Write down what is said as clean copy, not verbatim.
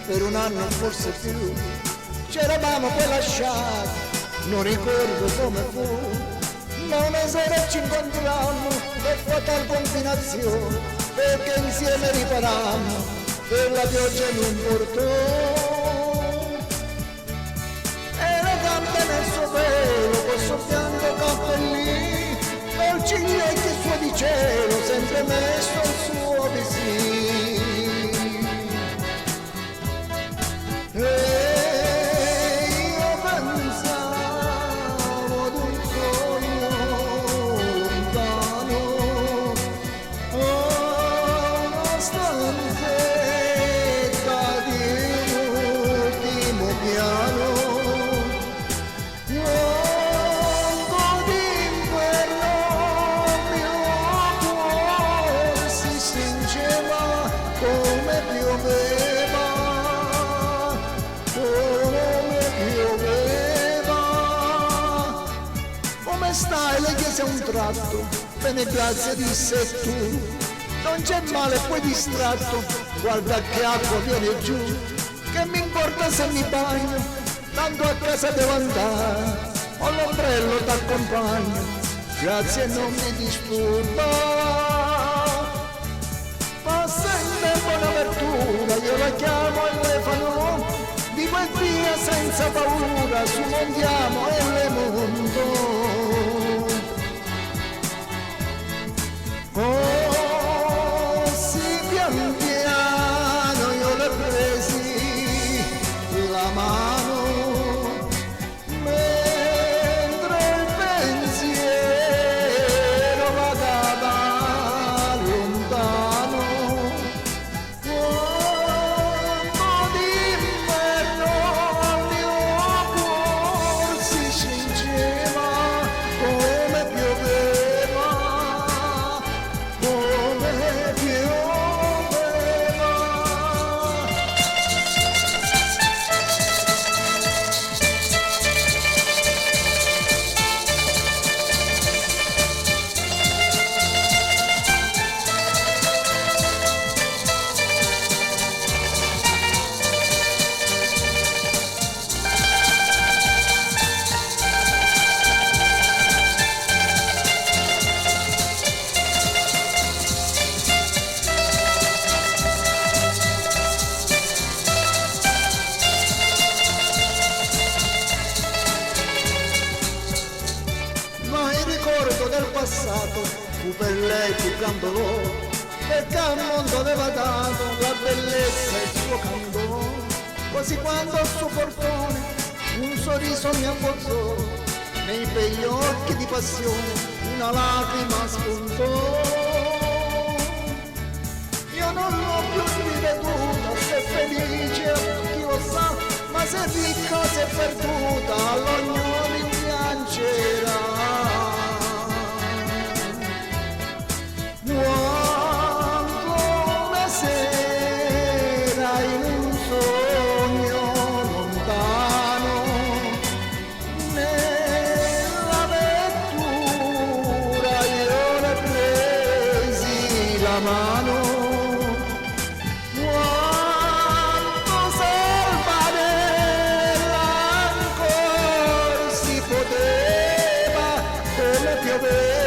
per un anno forse più, c'eravamo poi lasciati, non ricordo come fu, ma una sera ci incontrammo per fatal combinazione, perché insieme riparammo per la pioggia in un portone. Era tanta nel suo pelo, col suo bianco cappellino, col ciglietto suo di cielo, sempre messo il suo visino. E io pensavo ad un sogno lontano, una stanzetta di ultimo piano, luogo d'inverno, mio cuore si stringeva come pioveva. Come stai? Le chiese a un tratto, bene grazie disse, e tu? Non c'è male, poi distratto, guarda che acqua viene giù, che mi importa se mi bagno, tanto a casa devo andare, ho l'ombrello t'accompagno, grazie non mi disturba. Passa in me buona apertura, io la chiamo e le fanno, vivo e via senza paura, su montiamo e le monto. Così pian piano io le presi la mano, mentre il pensiero vagava lontano. Quando d'inverno al mio cuore si cingeva come pioveva, come pioveva. Ma il ricordo del passato fu per lei più grande dolore, perché al mondo aveva dato la bellezza e il suo candore. Quasi quando al suo portone un sorriso mi avvoltò, nei begli occhi di passione una lacrima spuntò. Io non l'ho più riveduta, se felice chi lo sa, ma se ricca, se perduta, all'ognuno rimpiangerà. Quando una sera in un sogno lontano, nella vettura io le presi la mano, quanto salvarella ancora si poteva, come pioveva.